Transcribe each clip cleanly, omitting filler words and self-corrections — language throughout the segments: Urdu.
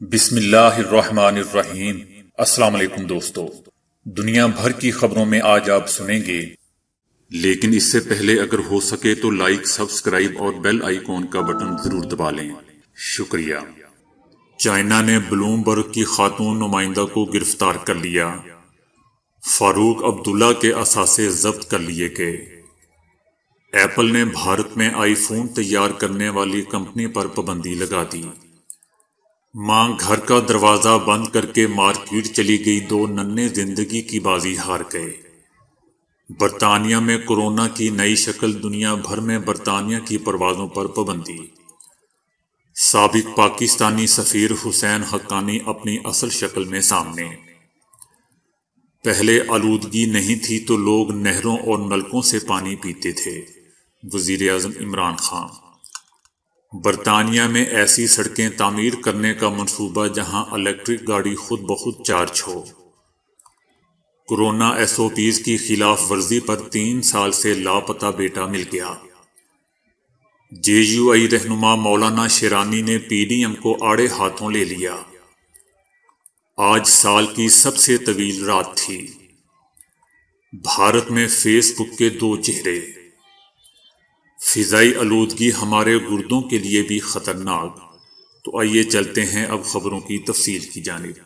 بسم اللہ الرحمن الرحیم۔ السلام علیکم دوستو، دنیا بھر کی خبروں میں آج آپ سنیں گے، لیکن اس سے پہلے اگر ہو سکے تو لائک، سبسکرائب اور بیل آئیکن کا بٹن ضرور دبا لیں، شکریہ۔ چائنا نے بلومبرگ کی خاتون نمائندہ کو گرفتار کر لیا، فاروق عبداللہ کے اثاثے ضبط کر لیے گئے۔ ایپل نے بھارت میں آئی فون تیار کرنے والی کمپنی پر پابندی لگا دی۔ ماں گھر کا دروازہ بند کر کے مارکیٹ چلی گئی، دو ننھے زندگی کی بازی ہار گئے۔ برطانیہ میں کورونا کی نئی شکل، دنیا بھر میں برطانیہ کی پروازوں پر پابندی۔ سابق پاکستانی سفیر حسین حقانی اپنی اصل شکل میں سامنے۔ پہلے آلودگی نہیں تھی تو لوگ نہروں اور نلکوں سے پانی پیتے تھے، وزیر اعظم عمران خان۔ برطانیہ میں ایسی سڑکیں تعمیر کرنے کا منصوبہ جہاں الیکٹرک گاڑی خود بخود چارج ہو۔ کورونا SOPs کی خلاف ورزی پر 3 سال سے لاپتہ بیٹا مل گیا۔ JUI رہنما مولانا شیرانی نے PDM کو آڑے ہاتھوں لے لیا۔ آج سال کی سب سے طویل رات تھی۔ بھارت میں فیس بک کے 2 چہرے۔ فضائی آلودگی ہمارے گردوں کے لیے بھی خطرناک۔ تو آئیے چلتے ہیں اب خبروں کی تفصیل کی جانب۔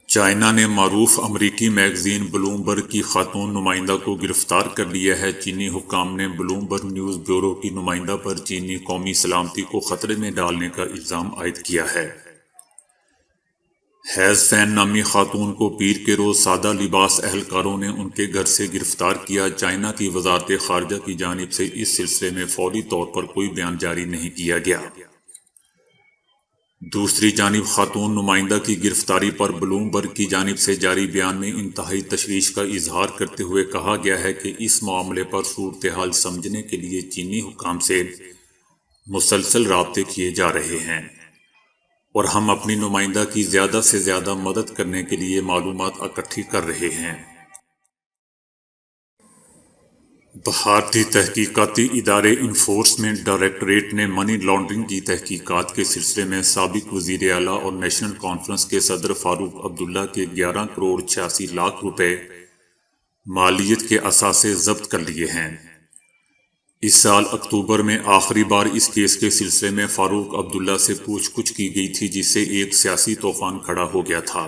چائنا نے معروف امریکی میگزین بلومبرگ کی خاتون نمائندہ کو گرفتار کر لیا ہے۔ چینی حکام نے بلومبرگ نیوز بیورو کی نمائندہ پر چینی قومی سلامتی کو خطرے میں ڈالنے کا الزام عائد کیا ہے۔ ہیز فین نامی خاتون کو پیر کے روز سادہ لباس اہلکاروں نے ان کے گھر سے گرفتار کیا۔ چائنا کی وزارت خارجہ کی جانب سے اس سلسلے میں فوری طور پر کوئی بیان جاری نہیں کیا گیا۔ دوسری جانب خاتون نمائندہ کی گرفتاری پر بلومبرگ کی جانب سے جاری بیان میں انتہائی تشویش کا اظہار کرتے ہوئے کہا گیا ہے کہ اس معاملے پر صورتحال سمجھنے کے لیے چینی حکام سے مسلسل رابطے کیے جا رہے ہیں اور ہم اپنی نمائندہ کی زیادہ سے زیادہ مدد کرنے کے لیے معلومات اکٹھی کر رہے ہیں۔ بھارتی تحقیقاتی ادارے انفورسمنٹ ڈائریکٹوریٹ نے منی لانڈرنگ کی تحقیقات کے سلسلے میں سابق وزیر اعلیٰ اور نیشنل کانفرنس کے صدر فاروق عبداللہ کے 11 کروڑ 86 لاکھ روپے مالیت کے اثاثے ضبط کر لیے ہیں۔ اس سال اکتوبر میں آخری بار اس کیس کے سلسلے میں فاروق عبداللہ سے پوچھ گچھ کی گئی تھی، جس سے ایک سیاسی طوفان کھڑا ہو گیا تھا،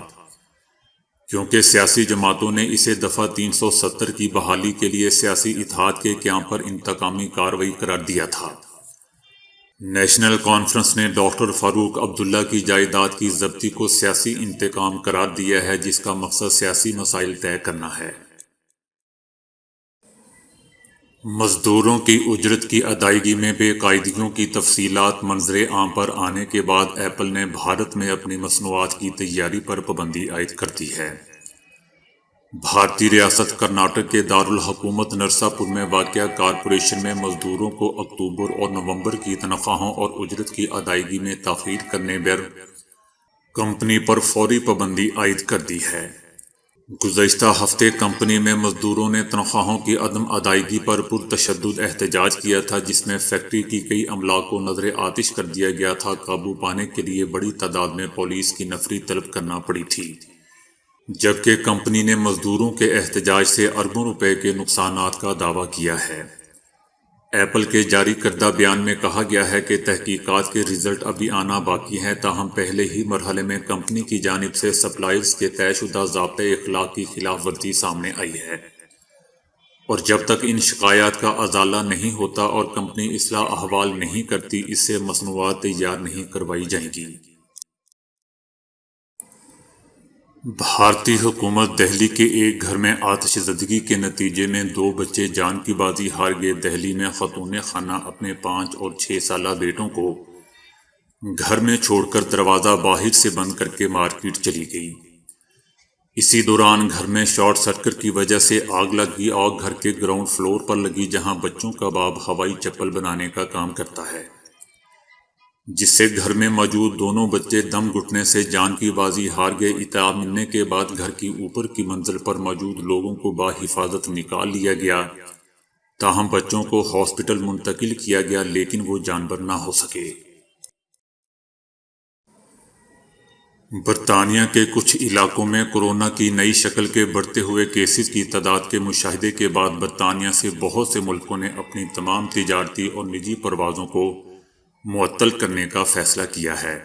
کیونکہ سیاسی جماعتوں نے اسے دفعہ 370 کی بحالی کے لیے سیاسی اتحاد کے قیام پر انتقامی کارروائی قرار دیا تھا۔ نیشنل کانفرنس نے ڈاکٹر فاروق عبداللہ کی جائیداد کی ضبطی کو سیاسی انتقام قرار دیا ہے، جس کا مقصد سیاسی مسائل طے کرنا ہے۔ مزدوروں کی اجرت کی ادائیگی میں بے قاعدگیوں کی تفصیلات منظر عام پر آنے کے بعد ایپل نے بھارت میں اپنی مصنوعات کی تیاری پر پابندی عائد کر دی ہے۔ بھارتی ریاست کرناٹک کے دارالحکومت نرساپور میں واقع کارپوریشن میں مزدوروں کو اکتوبر اور نومبر کی تنخواہوں اور اجرت کی ادائیگی میں تاخیر کرنے پر کمپنی پر فوری پابندی عائد کر دی ہے۔ گزشتہ ہفتے کمپنی میں مزدوروں نے تنخواہوں کی عدم ادائیگی پر پرتشدد احتجاج کیا تھا، جس میں فیکٹری کی کئی عملہ کو نذر آتش کر دیا گیا تھا۔ قابو پانے کے لیے بڑی تعداد میں پولیس کی نفری طلب کرنا پڑی تھی، جبکہ کمپنی نے مزدوروں کے احتجاج سے اربوں روپے کے نقصانات کا دعویٰ کیا ہے۔ ایپل کے جاری کردہ بیان میں کہا گیا ہے کہ تحقیقات کے رزلٹ ابھی آنا باقی ہیں، تاہم پہلے ہی مرحلے میں کمپنی کی جانب سے سپلائرز کے طے شدہ ضابطۂ اخلاق کی خلاف ورزی سامنے آئی ہے، اور جب تک ان شکایات کا ازالہ نہیں ہوتا اور کمپنی اصلاح احوال نہیں کرتی، اس سے مصنوعات تیار نہیں کروائی جائیں گی۔ بھارتی حکومت دہلی کے ایک گھر میں آتش زدگی کے نتیجے میں 2 بچے جان کی بازی ہار گئے۔ دہلی میں خاتون خانہ اپنے 5 اور 6 سالہ بیٹوں کو گھر میں چھوڑ کر دروازہ باہر سے بند کر کے مارکیٹ چلی گئی۔ اسی دوران گھر میں شارٹ سرکٹ کی وجہ سے آگ لگ گئی۔ آگ گھر کے گراؤنڈ فلور پر لگی، جہاں بچوں کا باپ ہوائی چپل بنانے کا کام کرتا ہے، جس سے گھر میں موجود دونوں بچے دم گھٹنے سے جان کی بازی ہار گئے۔ اطلاع ملنے کے بعد گھر کی اوپر کی منزل پر موجود لوگوں کو بحفاظت نکال لیا گیا، تاہم بچوں کو ہاسپٹل منتقل کیا گیا، لیکن وہ جانبر نہ ہو سکے۔ برطانیہ کے کچھ علاقوں میں کورونا کی نئی شکل کے بڑھتے ہوئے کیسز کی تعداد کے مشاہدے کے بعد برطانیہ سے بہت سے ملکوں نے اپنی تمام تجارتی اور نجی پروازوں کو معطل کرنے کا فیصلہ کیا ہے۔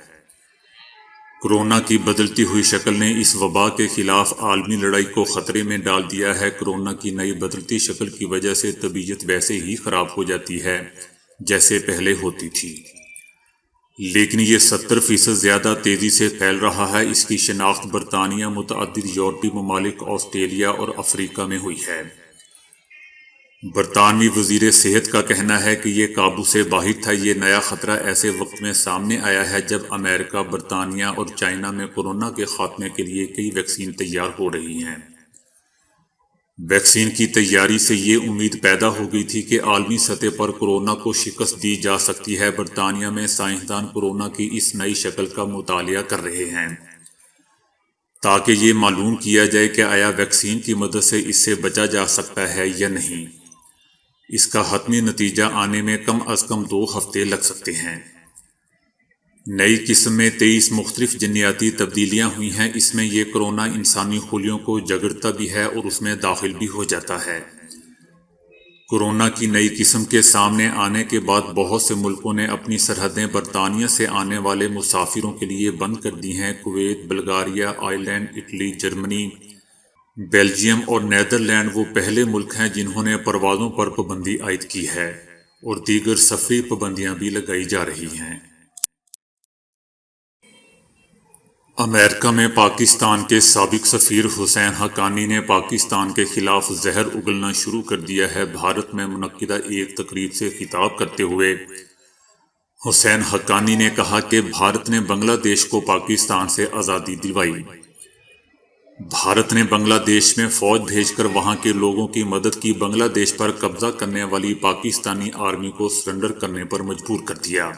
کورونا کی بدلتی ہوئی شکل نے اس وبا کے خلاف عالمی لڑائی کو خطرے میں ڈال دیا ہے۔ کورونا کی نئی بدلتی شکل کی وجہ سے طبیعت ویسے ہی خراب ہو جاتی ہے جیسے پہلے ہوتی تھی، لیکن یہ 70% زیادہ تیزی سے پھیل رہا ہے۔ اس کی شناخت برطانیہ، متعدد یورپی ممالک، آسٹریلیا اور افریقہ میں ہوئی ہے۔ برطانوی وزیر صحت کا کہنا ہے کہ یہ قابو سے باہر تھا۔ یہ نیا خطرہ ایسے وقت میں سامنے آیا ہے جب امریکہ، برطانیہ اور چائنا میں کورونا کے خاتمے کے لیے کئی ویکسین تیار ہو رہی ہیں۔ ویکسین کی تیاری سے یہ امید پیدا ہو گئی تھی کہ عالمی سطح پر کورونا کو شکست دی جا سکتی ہے۔ برطانیہ میں سائنسدان کورونا کی اس نئی شکل کا مطالعہ کر رہے ہیں تاکہ یہ معلوم کیا جائے کہ آیا ویکسین کی مدد سے اس سے بچا جا سکتا ہے یا نہیں۔ اس کا حتمی نتیجہ آنے میں کم از کم 2 ہفتے لگ سکتے ہیں۔ نئی قسم میں 23 مختلف جینیاتی تبدیلیاں ہوئی ہیں۔ اس میں یہ کورونا انسانی خلیوں کو جگڑتا بھی ہے اور اس میں داخل بھی ہو جاتا ہے۔ کورونا کی نئی قسم کے سامنے آنے کے بعد بہت سے ملکوں نے اپنی سرحدیں برطانیہ سے آنے والے مسافروں کے لیے بند کر دی ہیں۔ Kuwait, Bulgaria, Ireland, Italy, Germany, Belgium اور نیدرلینڈ وہ پہلے ملک ہیں جنہوں نے پروازوں پر پابندی عائد کی ہے اور دیگر سفری پابندیاں بھی لگائی جا رہی ہیں۔ امریکہ میں پاکستان کے سابق سفیر حسین حقانی نے پاکستان کے خلاف زہر اگلنا شروع کر دیا ہے۔ بھارت میں منعقدہ ایک تقریب سے خطاب کرتے ہوئے حسین حقانی نے کہا کہ بھارت نے بنگلہ دیش کو پاکستان سے آزادی دلوائی۔ بھارت نے بنگلہ دیش میں فوج بھیج کر وہاں کے لوگوں کی مدد کی۔ بنگلہ دیش پر قبضہ کرنے والی پاکستانی آرمی کو سرنڈر کرنے پر مجبور کر دیا،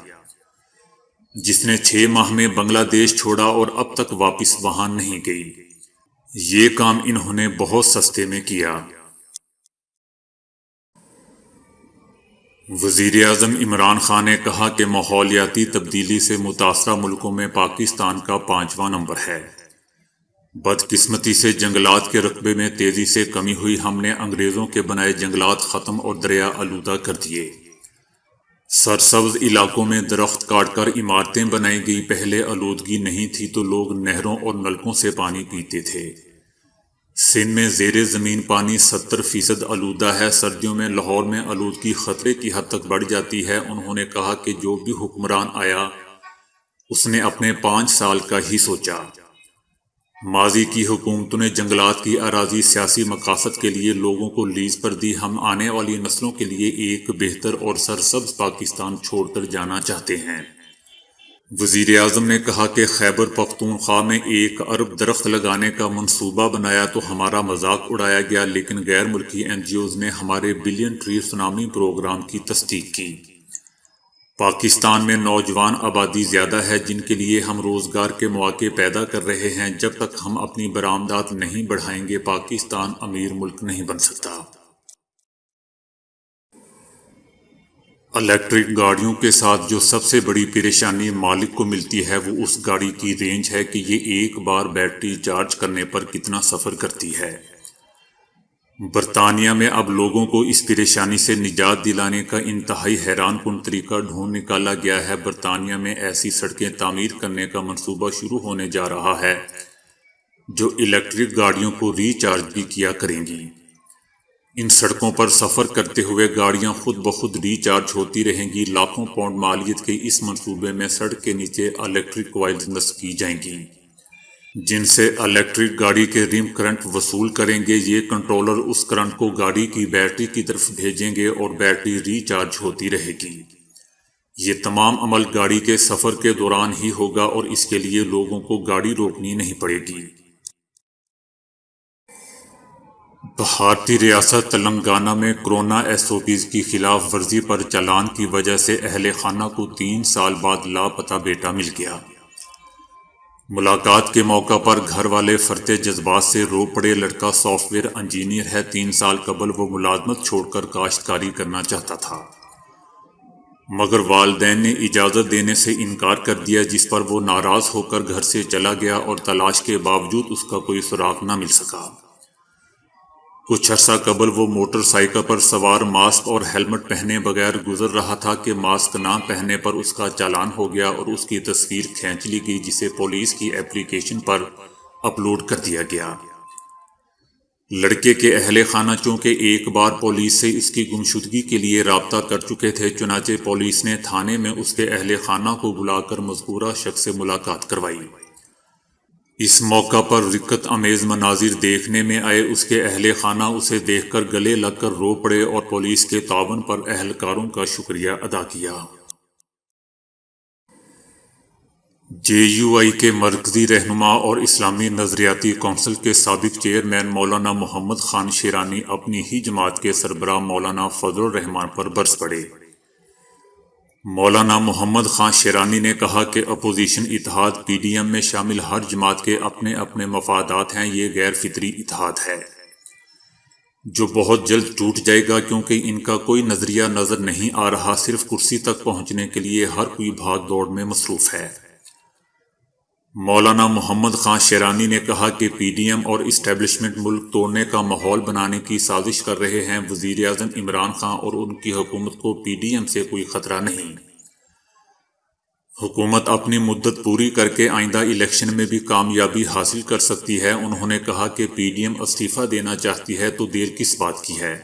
جس نے 6 ماہ میں بنگلہ دیش چھوڑا اور اب تک واپس وہاں نہیں گئی۔ یہ کام انہوں نے بہت سستے میں کیا۔ وزیر اعظم عمران خان نے کہا کہ ماحولیاتی تبدیلی سے متاثرہ ملکوں میں پاکستان کا 5واں نمبر ہے۔ بدقسمتی سے جنگلات کے رقبے میں تیزی سے کمی ہوئی۔ ہم نے انگریزوں کے بنائے جنگلات ختم اور دریا آلودہ کر دیے۔ سرسبز علاقوں میں درخت کاٹ کر عمارتیں بنائی گئی۔ پہلے آلودگی نہیں تھی تو لوگ نہروں اور نلکوں سے پانی پیتے تھے۔ سندھ میں زیر زمین پانی 70% آلودہ ہے۔ سردیوں میں لاہور میں آلودگی خطرے کی حد تک بڑھ جاتی ہے۔ انہوں نے کہا کہ جو بھی حکمران آیا اس نے اپنے 5 سال کا ہی سوچا۔ ماضی کی حکومتوں نے جنگلات کی اراضی سیاسی مقاصد کے لیے لوگوں کو لیز پر دی۔ ہم آنے والی نسلوں کے لیے ایک بہتر اور سرسبز پاکستان چھوڑ کر جانا چاہتے ہیں۔ وزیر اعظم نے کہا کہ خیبر پختونخوا میں 1 ارب درخت لگانے کا منصوبہ بنایا تو ہمارا مذاق اڑایا گیا، لیکن غیر ملکی NGOز نے ہمارے بلین ٹری سونامی پروگرام کی تصدیق کی۔ پاکستان میں نوجوان آبادی زیادہ ہے جن کے لیے ہم روزگار کے مواقع پیدا کر رہے ہیں۔ جب تک ہم اپنی برآمدات نہیں بڑھائیں گے پاکستان امیر ملک نہیں بن سکتا۔ الیکٹرک گاڑیوں کے ساتھ جو سب سے بڑی پریشانی مالک کو ملتی ہے وہ اس گاڑی کی رینج ہے کہ یہ ایک بار بیٹری چارج کرنے پر کتنا سفر کرتی ہے۔ برطانیہ میں اب لوگوں کو اس پریشانی سے نجات دلانے کا انتہائی حیران کن طریقہ ڈھونڈ نکالا گیا ہے۔ برطانیہ میں ایسی سڑکیں تعمیر کرنے کا منصوبہ شروع ہونے جا رہا ہے جو الیکٹرک گاڑیوں کو ری چارج بھی کیا کریں گی۔ ان سڑکوں پر سفر کرتے ہوئے گاڑیاں خود بخود ری چارج ہوتی رہیں گی۔ لاکھوں پاؤنڈ مالیت کے اس منصوبے میں سڑک کے نیچے الیکٹرک کوائلز نصب کی جائیں گی جن سے الیکٹرک گاڑی کے ریم کرنٹ وصول کریں گے۔ یہ کنٹرولر اس کرنٹ کو گاڑی کی بیٹری کی طرف بھیجیں گے اور بیٹری ری چارج ہوتی رہے گی۔ یہ تمام عمل گاڑی کے سفر کے دوران ہی ہوگا اور اس کے لیے لوگوں کو گاڑی روکنی نہیں پڑے گی۔ بھارتی ریاست تلنگانہ میں کورونا SOPs کی خلاف ورزی پر چالان کی وجہ سے اہل خانہ کو 3 سال بعد لاپتہ بیٹا مل گیا۔ ملاقات کے موقع پر گھر والے فرتے جذبات سے رو پڑے۔ لڑکا سافٹ ویئر انجینئر ہے۔ 3 سال قبل وہ ملازمت چھوڑ کر کاشتکاری کرنا چاہتا تھا۔ مگر والدین نے اجازت دینے سے انکار کر دیا، جس پر وہ ناراض ہو کر گھر سے چلا گیا اور تلاش کے باوجود اس کا کوئی سراغ نہ مل سکا۔ کچھ عرصہ قبل وہ موٹر سائیکل پر سوار ماسک اور ہیلمٹ پہنے بغیر گزر رہا تھا کہ ماسک نہ پہننے پر اس کا چالان ہو گیا اور اس کی تصویر کھینچ لی گئی، جسے پولیس کی اپلیکیشن پر اپلوڈ کر دیا گیا۔ لڑکے کے اہل خانہ چونکہ ایک بار پولیس سے اس کی گمشدگی کے لیے رابطہ کر چکے تھے، چنانچہ پولیس نے تھانے میں اس کے اہل خانہ کو بلا کر مذکورہ شخص سے ملاقات کروائی۔ اس موقع پر رقت امیز مناظر دیکھنے میں آئے۔ اس کے اہل خانہ اسے دیکھ کر گلے لگ کر رو پڑے اور پولیس کے تعاون پر اہلکاروں کا شکریہ ادا کیا۔ JUI کے مرکزی رہنما اور اسلامی نظریاتی کونسل کے سابق چیئرمین مولانا محمد خان شیرانی اپنی ہی جماعت کے سربراہ مولانا فضل الرحمان پر برس پڑے۔ مولانا محمد خان شیرانی نے کہا کہ اپوزیشن اتحاد PDM میں شامل ہر جماعت کے اپنے اپنے مفادات ہیں، یہ غیر فطری اتحاد ہے جو بہت جلد ٹوٹ جائے گا، کیونکہ ان کا کوئی نظریہ نظر نہیں آ رہا، صرف کرسی تک پہنچنے کے لیے ہر کوئی بھاگ دوڑ میں مصروف ہے۔ مولانا محمد خان شیرانی نے کہا کہ PDM اور اسٹیبلشمنٹ ملک توڑنے کا ماحول بنانے کی سازش کر رہے ہیں۔ وزیر اعظم عمران خان اور ان کی حکومت کو PDM سے کوئی خطرہ نہیں۔ حکومت اپنی مدت پوری کر کے آئندہ الیکشن میں بھی کامیابی حاصل کر سکتی ہے۔ انہوں نے کہا کہ PDM استعفیٰ دینا چاہتی ہے تو دیر کس بات کی ہے؟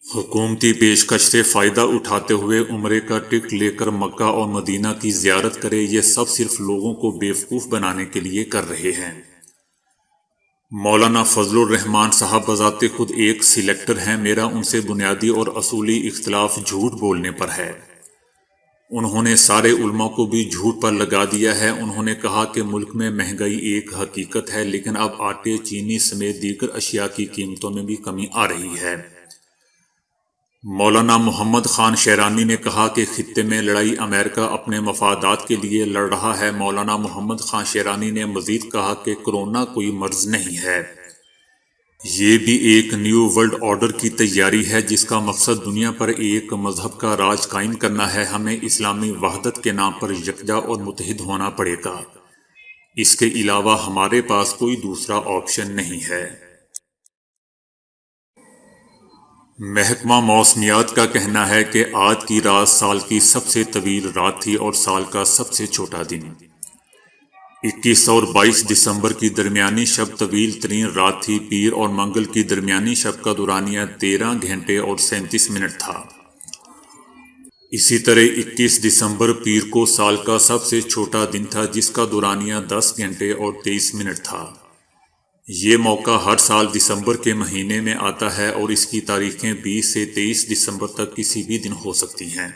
حکومتی پیشکش سے فائدہ اٹھاتے ہوئے عمرے کا ٹکٹ لے کر مکہ اور مدینہ کی زیارت کرے، یہ سب صرف لوگوں کو بیوقوف بنانے کے لیے کر رہے ہیں۔ مولانا فضل الرحمان صاحب بذات خود ایک سلیکٹر ہیں، میرا ان سے بنیادی اور اصولی اختلاف جھوٹ بولنے پر ہے۔ انہوں نے سارے علماء کو بھی جھوٹ پر لگا دیا ہے۔ انہوں نے کہا کہ ملک میں مہنگائی ایک حقیقت ہے، لیکن اب آٹے، چینی سمیت دیگر اشیاء کی قیمتوں میں بھی کمی آ رہی ہے۔ مولانا محمد خان شیرانی نے کہا کہ خطے میں لڑائی امریکہ اپنے مفادات کے لیے لڑ رہا ہے۔ مولانا محمد خان شیرانی نے مزید کہا کہ کورونا کوئی مرض نہیں ہے، یہ بھی ایک نیو ورلڈ آرڈر کی تیاری ہے جس کا مقصد دنیا پر ایک مذہب کا راج قائم کرنا ہے۔ ہمیں اسلامی وحدت کے نام پر یکجا اور متحد ہونا پڑے گا، اس کے علاوہ ہمارے پاس کوئی دوسرا آپشن نہیں ہے۔ محکمہ موسمیات کا کہنا ہے کہ آج کی رات سال کی سب سے طویل رات تھی اور سال کا سب سے چھوٹا دن۔ 21 اور 22 دسمبر کی درمیانی شب طویل ترین رات تھی۔ پیر اور منگل کی درمیانی شب کا دورانیہ 13 گھنٹے اور 37 منٹ تھا۔ اسی طرح 21 دسمبر پیر کو سال کا سب سے چھوٹا دن تھا، جس کا دورانیہ 10 گھنٹے اور 23 منٹ تھا۔ یہ موقع ہر سال دسمبر کے مہینے میں آتا ہے اور اس کی تاریخیں 20 سے 23 دسمبر تک کسی بھی دن ہو سکتی ہیں۔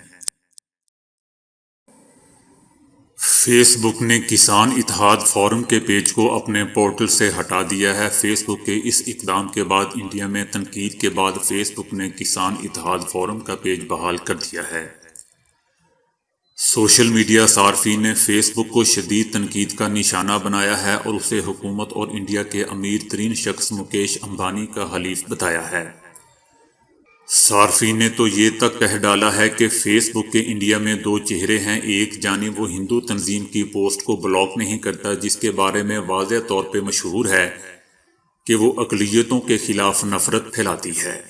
فیس بک نے کسان اتحاد فورم کے پیج کو اپنے پورٹل سے ہٹا دیا ہے۔ فیس بک کے اس اقدام کے بعد انڈیا میں تنقید کے بعد فیس بک نے کسان اتحاد فورم کا پیج بحال کر دیا ہے۔ سوشل میڈیا صارفین نے فیس بک کو شدید تنقید کا نشانہ بنایا ہے اور اسے حکومت اور انڈیا کے امیر ترین شخص مکیش امبانی کا حلیف بتایا ہے۔ صارفین نے تو یہ تک کہہ ڈالا ہے کہ فیس بک کے انڈیا میں دو چہرے ہیں، ایک جانب وہ ہندو تنظیم کی پوسٹ کو بلاک نہیں کرتا جس کے بارے میں واضح طور پہ مشہور ہے کہ وہ اقلیتوں کے خلاف نفرت پھیلاتی ہے،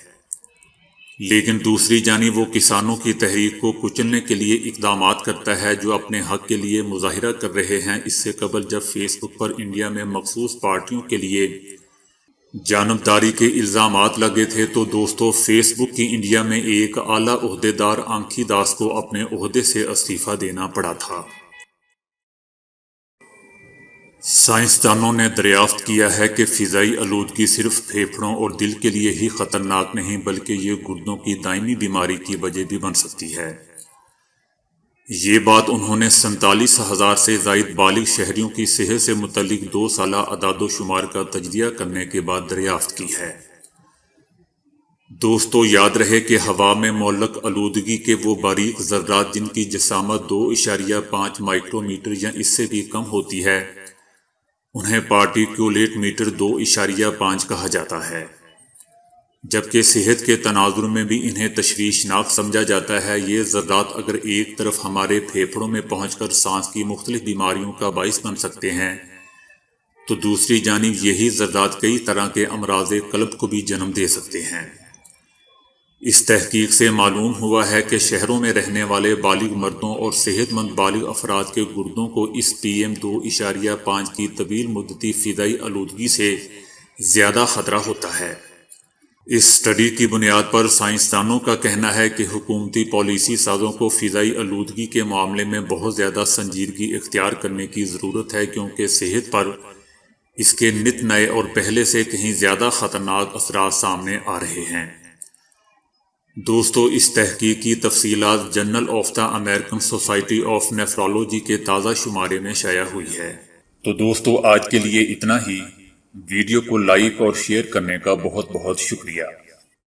لیکن دوسری جانب وہ کسانوں کی تحریک کو کچلنے کے لیے اقدامات کرتا ہے جو اپنے حق کے لیے مظاہرہ کر رہے ہیں۔ اس سے قبل جب فیس بک پر انڈیا میں مخصوص پارٹیوں کے لیے جانبداری کے الزامات لگے تھے تو دوستو، فیس بک کی انڈیا میں ایک اعلیٰ عہدیدار آنکھی داس کو اپنے عہدے سے استعفیٰ دینا پڑا تھا۔ سائنسدانوں نے دریافت کیا ہے کہ فضائی آلودگی صرف پھیپھڑوں اور دل کے لیے ہی خطرناک نہیں بلکہ یہ گردوں کی دائمی بیماری کی وجہ بھی بن سکتی ہے۔ یہ بات انہوں نے 47,000 سے زائد بالغ شہریوں کی صحت سے متعلق 2 سالہ اعداد و شمار کا تجزیہ کرنے کے بعد دریافت کی ہے۔ دوستو، یاد رہے کہ ہوا میں معلق آلودگی کے وہ باریک ذرات جن کی جسامت 2.5 مائکرو میٹر یا اس سے بھی کم ہوتی ہے انہیں پارٹیکیولیٹ میٹر 2.5 کہا جاتا ہے۔ جبکہ صحت کے تناظر میں بھی انہیں تشویشناک سمجھا جاتا ہے۔ یہ ذرات اگر ایک طرف ہمارے پھیپھڑوں میں پہنچ کر سانس کی مختلف بیماریوں کا باعث بن سکتے ہیں، تو دوسری جانب یہی ذرات کئی طرح کے امراض قلب کو بھی جنم دے سکتے ہیں۔ اس تحقیق سے معلوم ہوا ہے کہ شہروں میں رہنے والے بالغ مردوں اور صحت مند بالغ افراد کے گردوں کو اس PM2.5 کی طویل مدتی فضائی آلودگی سے زیادہ خطرہ ہوتا ہے۔ اس اسٹڈی کی بنیاد پر سائنسدانوں کا کہنا ہے کہ حکومتی پالیسی سازوں کو فضائی آلودگی کے معاملے میں بہت زیادہ سنجیدگی اختیار کرنے کی ضرورت ہے، کیونکہ صحت پر اس کے نت نئے اور پہلے سے کہیں زیادہ خطرناک اثرات سامنے آ رہے ہیں۔ دوستو، اس تحقیق کی تفصیلات Journal of the American Society of Nephrology کے تازہ شمارے میں شائع ہوئی ہے۔ تو دوستو، آج کے لیے اتنا ہی۔ ویڈیو کو لائک اور شیئر کرنے کا بہت بہت شکریہ۔